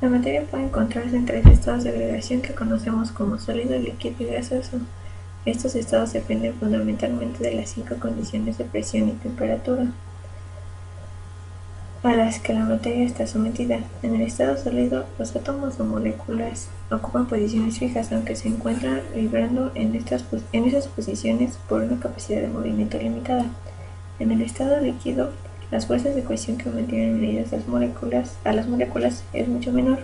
La materia puede encontrarse en tres estados de agregación que conocemos como sólido, líquido y gaseoso. Estos estados dependen fundamentalmente de las cinco condiciones de presión y temperatura a las que la materia está sometida. En el estado sólido, los átomos o moléculas ocupan posiciones fijas, aunque se encuentran vibrando en esas posiciones por una capacidad de movimiento limitada. En el estado líquido, las fuerzas de cohesión que mantienen unidas a las moléculas es mucho menor.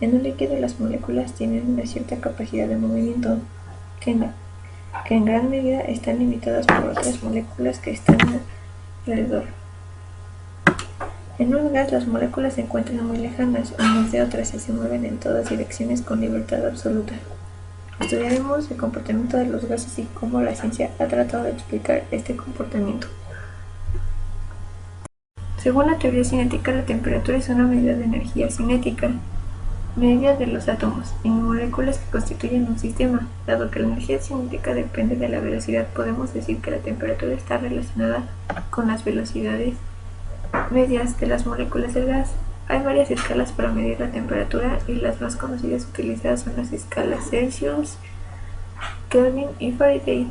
En un líquido, las moléculas tienen una cierta capacidad de movimiento, que en gran medida están limitadas por otras moléculas que están alrededor. En un gas, las moléculas se encuentran muy lejanas unas de otras y se mueven en todas direcciones con libertad absoluta. Estudiaremos el comportamiento de los gases y cómo la ciencia ha tratado de explicar este comportamiento. Según la teoría cinética, la temperatura es una medida de energía cinética, medida de los átomos y moléculas que constituyen un sistema. Dado que la energía cinética depende de la velocidad, podemos decir que la temperatura está relacionada con las velocidades medias de las moléculas del gas. Hay varias escalas para medir la temperatura y las más conocidas utilizadas son las escalas Celsius, Kelvin y Fahrenheit.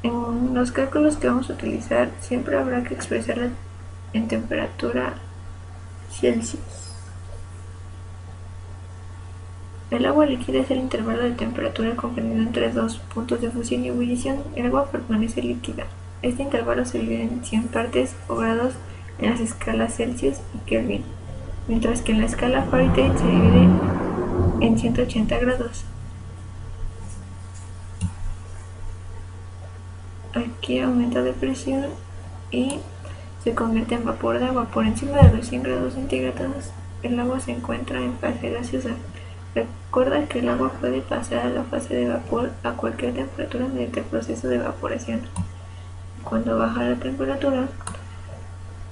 En los cálculos que vamos a utilizar siempre habrá que expresarla en temperatura Celsius. El agua líquida es el intervalo de temperatura comprendido entre dos puntos de fusión y ebullición. El agua permanece líquida. Este intervalo se divide en 100 partes o grados en las escalas Celsius y Kelvin, mientras que en la escala Fahrenheit se divide en 180 grados. Aquí aumenta de presión y se convierte en vapor de agua. Por encima de los 100 grados centígrados, el agua se encuentra en fase gaseosa. Recuerda que el agua puede pasar a la fase de vapor a cualquier temperatura mediante el proceso de evaporación. Cuando baja la temperatura,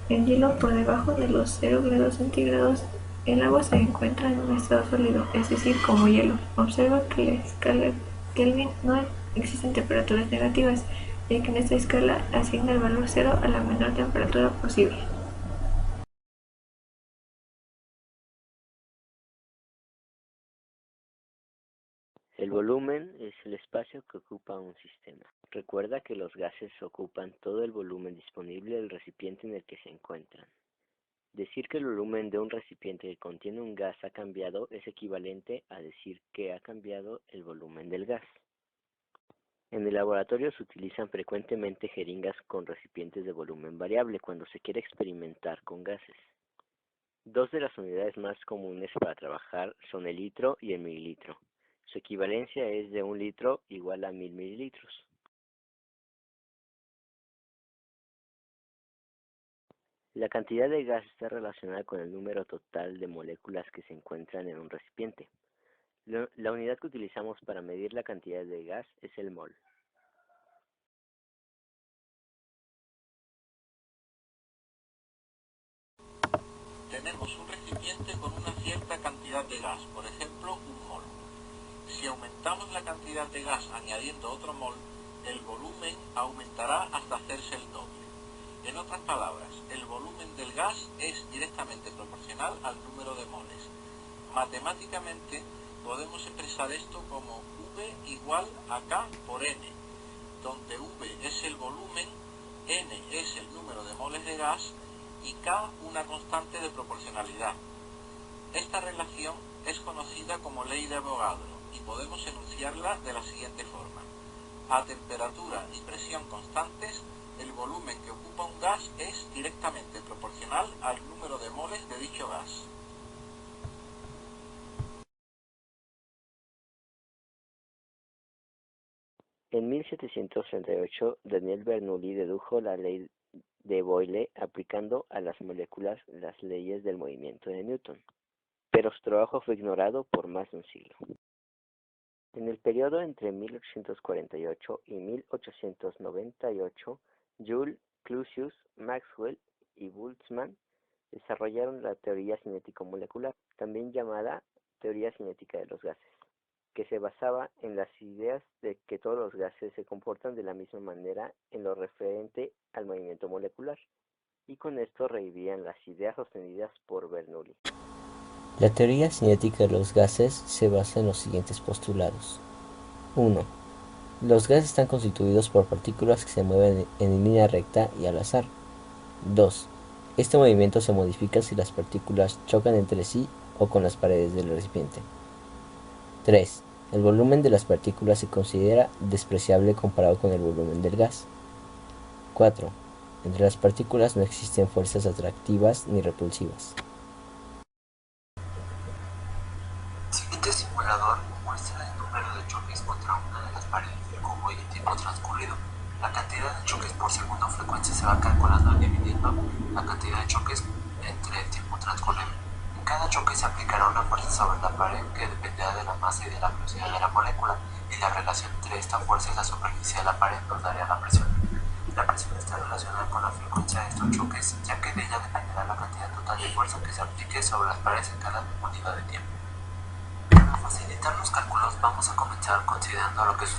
el hielo por debajo de los 0 grados centígrados, el agua se encuentra en un estado sólido, es decir, como hielo. Observa que en la escala Kelvin no existen temperaturas negativas, ya que en esta escala asigna el valor cero a la menor temperatura posible. El volumen es el espacio que ocupa un sistema. Recuerda que los gases ocupan todo el volumen disponible del recipiente en el que se encuentran. Decir que el volumen de un recipiente que contiene un gas ha cambiado es equivalente a decir que ha cambiado el volumen del gas. En el laboratorio se utilizan frecuentemente jeringas con recipientes de volumen variable cuando se quiere experimentar con gases. Dos de las unidades más comunes para trabajar son el litro y el mililitro. Su equivalencia es de 1 litro igual a 1000 mililitros. La cantidad de gas está relacionada con el número total de moléculas que se encuentran en un recipiente. La unidad que utilizamos para medir la cantidad de gas es el mol. Tenemos un recipiente con una cierta cantidad de gas, por ejemplo, un mol. Si aumentamos la cantidad de gas añadiendo otro mol, el volumen aumentará hasta hacerse el doble. En otras palabras, el volumen del gas es directamente proporcional al número de moles. Matemáticamente podemos expresar esto como V igual a K por N, donde V es el volumen, N es el número de moles de gas y K una constante de proporcionalidad. Esta relación es conocida como ley de Avogadro y podemos enunciarla de la siguiente forma. A temperatura y presión constantes, el volumen que ocupa un gas es directamente proporcional al número de moles de dicho gas. En 1738, Daniel Bernoulli dedujo la ley de Boyle aplicando a las moléculas las leyes del movimiento de Newton, pero su trabajo fue ignorado por más de un siglo. En el periodo entre 1848 y 1898, Joule, Clausius, Maxwell y Boltzmann desarrollaron la teoría cinético-molecular, también llamada teoría cinética de los gases, que se basaba en las ideas de que todos los gases se comportan de la misma manera en lo referente al movimiento molecular. y con esto revivían las ideas sostenidas por Bernoulli. La teoría cinética de los gases se basa en los siguientes postulados. 1. Los gases están constituidos por partículas que se mueven en línea recta y al azar. 2. Este movimiento se modifica si las partículas chocan entre sí o con las paredes del recipiente. 3. El volumen de las partículas se considera despreciable comparado con el volumen del gas. 4. Entre las partículas no existen fuerzas atractivas ni repulsivas. El siguiente simulador muestra el número de choques contra una de las paredes del cubo y el tiempo transcurrido. La cantidad de choques por segundo o frecuencia se va calculando dividiendo la cantidad de choques entre el tiempo transcurrido. En cada choque se aplicará una fuerza sobre la pared que dependerá de la masa y de la velocidad de la molécula, y la relación entre esta fuerza y la superficie de la pared nos daría la presión. La presión está relacionada con la frecuencia de estos choques, ya que de ella dependerá la cantidad total de fuerza que se aplique sobre las paredes en cada unidad de tiempo. Para facilitar los cálculos vamos a comenzar considerando lo que es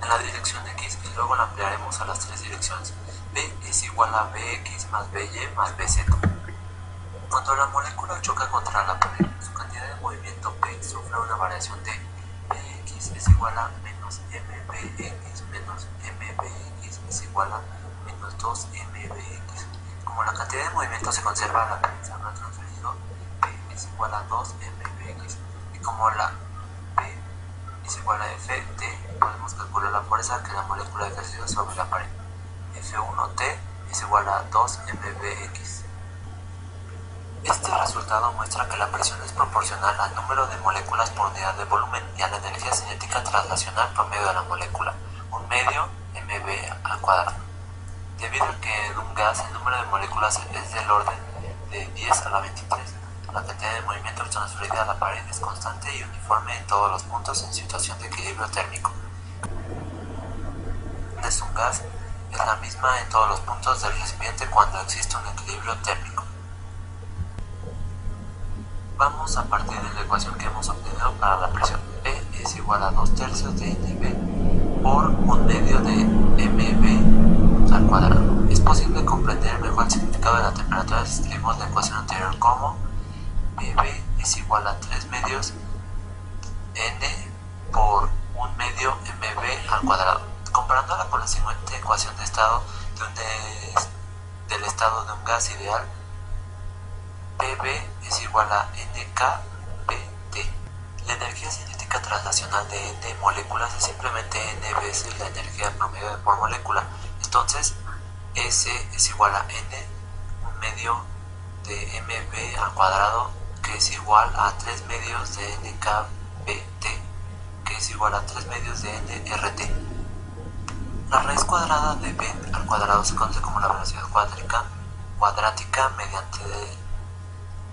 en la dirección X y luego la ampliaremos a las tres direcciones. B es igual a Bx más By más Bz. Cuando la molécula choca contra la pared, su cantidad de movimiento P sufre una variación de Bx es igual a menos Mbx menos Mbx es igual a menos 2Mbx. Como la cantidad de movimiento se conserva, la pared se habrá transferido, P es igual a 2Mbx. Y como la P es igual a Ft, podemos calcular la fuerza que la molécula ha ejercido sobre la pared. F1T es igual a 2Mbx. Este resultado muestra que la presión es proporcional al número de moléculas por unidad de volumen y a la energía cinética translacional promedio de la molécula, un medio mv al cuadrado. Debido a que en un gas el número de moléculas es del orden de 10 a la 23, la cantidad de movimiento transferida a la pared es constante y uniforme en todos los puntos en situación de equilibrio térmico. Es un gas es la misma en todos los puntos del recipiente cuando existe un equilibrio térmico. Vamos a partir de la ecuación que hemos obtenido para la presión. P es igual a 2/3 de Nv por 1/2 de Mv al cuadrado. Es posible comprender mejor el significado de la temperatura si escribimos la ecuación anterior como Mv es igual a 3/2 N por 1/2 Mv al cuadrado. Comparándola con la siguiente ecuación de estado del estado de un gas ideal, Pb es igual a NkBT. La energía cinética translacional de N moléculas es simplemente N veces la energía promedio por molécula. Entonces, S es igual a N, 1/2 de Mv al cuadrado, que es igual a 3/2 de NkBT, que es igual a 3/2 de Nrt. La raíz cuadrada de B al cuadrado se conoce como la velocidad cuadrática mediante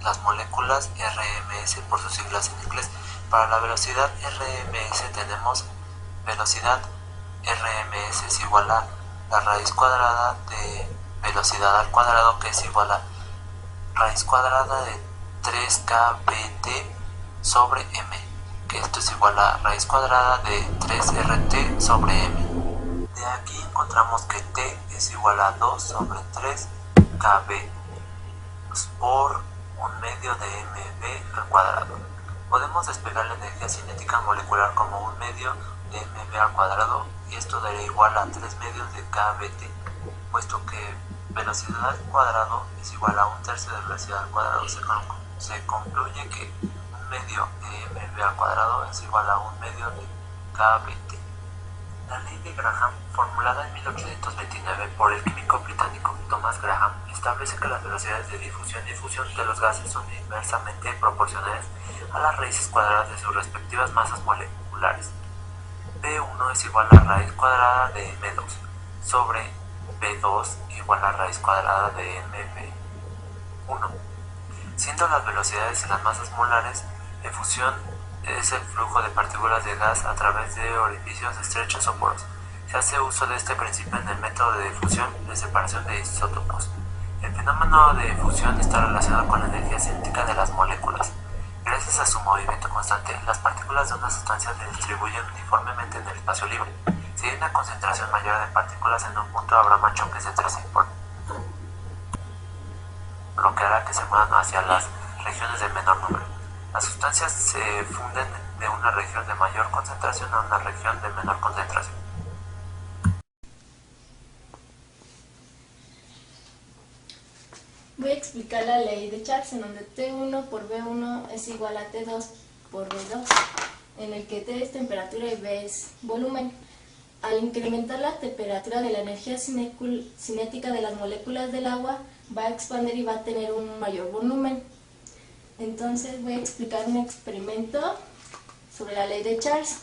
las moléculas RMS por sus siglas en inglés. Para la velocidad RMS tenemos velocidad RMS es igual a la raíz cuadrada de velocidad al cuadrado, que es igual a raíz cuadrada de 3kBt sobre m, que esto es igual a raíz cuadrada de 3rt sobre m. De aquí encontramos que t es igual a 2 sobre 3kb por 1/2 de mv al cuadrado. Podemos despegar la energía cinética molecular como 1/2 de mv al cuadrado, y esto daría igual a 3/2 de kBt, puesto que velocidad al cuadrado es igual a 1/3 de velocidad al cuadrado. Se concluye que 1/2 de mv al cuadrado es igual a 1/2 de kBt. La ley de Graham, formulada en 1829 por el químico británico Thomas Graham, establece que las velocidades de difusión y fusión de los gases son inversamente proporcionales a las raíces cuadradas de sus respectivas masas moleculares. P1 es igual a raíz cuadrada de M2 sobre P2 igual a raíz cuadrada de MV1. Siendo las velocidades y las masas molares de fusión es el flujo de partículas de gas a través de orificios estrechos o poros. Se hace uso de este principio en el método de fusión de separación de isótopos. El fenómeno de fusión está relacionado con la energía cinética de las moléculas. Gracias a su movimiento constante, las partículas de una sustancia se distribuyen uniformemente en el espacio libre. Si hay una concentración mayor de partículas en un punto, habrá más choques entre sí. que hará que se muevan hacia las regiones de menor número. Las sustancias se funden de una región de mayor concentración a una región de menor concentración. Voy a explicar la ley de Charles, en donde T1 por B1 es igual a T2 por B2, en el que T es temperatura y B es volumen. Al incrementar la temperatura de la energía cinética de las moléculas del agua, va a expandir y va a tener un mayor volumen. Entonces voy a explicar un experimento sobre la ley de Charles,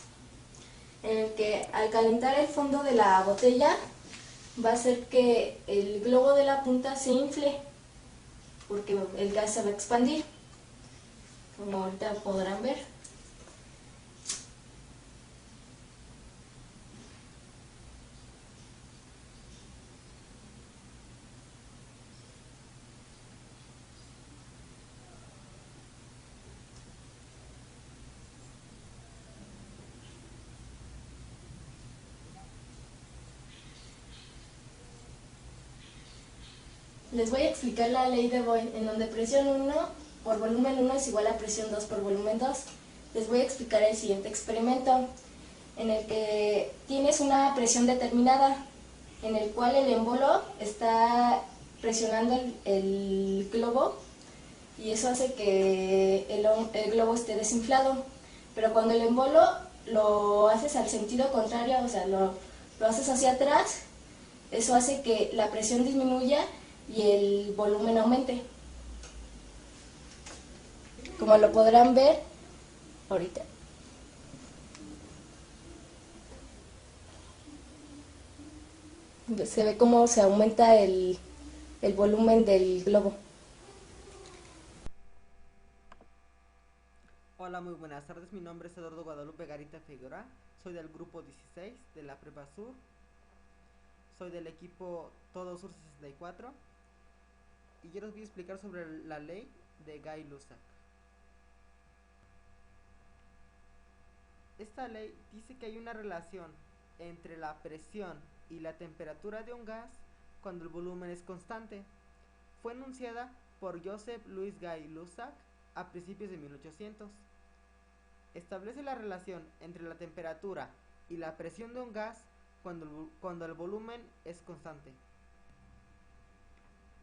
en el que al calentar el fondo de la botella, va a hacer que el globo de la punta se infle, porque el gas se va a expandir, como ahorita podrán ver. Les voy a explicar la ley de Boyle, en donde presión 1 por volumen 1 es igual a presión 2 por volumen 2. Les voy a explicar el siguiente experimento, en el que tienes una presión determinada, en el cual el embolo está presionando el globo, y eso hace que el globo esté desinflado. Pero cuando el embolo lo haces al sentido contrario, o sea, lo haces hacia atrás, eso hace que la presión disminuya y el volumen aumente. Como lo podrán ver ahorita. Se ve cómo se aumenta el volumen del globo. Hola, muy buenas tardes. Mi nombre es Eduardo Guadalupe Garita Figueroa. Soy del grupo 16 de la Prepa Sur. Soy del equipo Todo Sur 64. Y yo les voy a explicar sobre la ley de Gay-Lussac. Esta ley dice que hay una relación entre la presión y la temperatura de un gas cuando el volumen es constante. Fue enunciada por Joseph Louis Gay-Lussac a principios de 1800. Establece la relación entre la temperatura y la presión de un gas cuando el volumen es constante.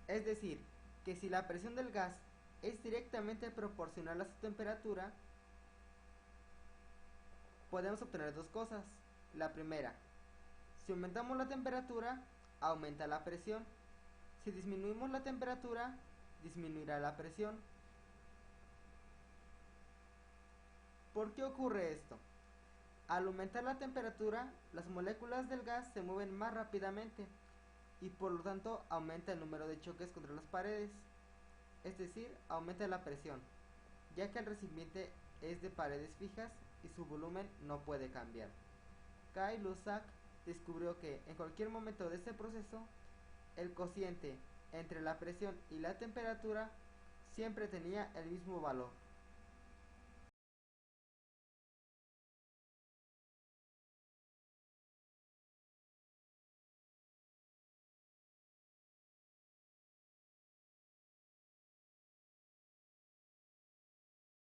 Es decir, que si la presión del gas es directamente proporcional a su temperatura, podemos obtener dos cosas. La primera, si aumentamos la temperatura, aumenta la presión. Si disminuimos la temperatura, disminuirá la presión. ¿Por qué ocurre esto? Al aumentar la temperatura, las moléculas del gas se mueven más rápidamente y por lo tanto aumenta el número de choques contra las paredes, es decir, aumenta la presión, ya que el recipiente es de paredes fijas y su volumen no puede cambiar. Gay-Lussac descubrió que en cualquier momento de este proceso, el cociente entre la presión y la temperatura siempre tenía el mismo valor.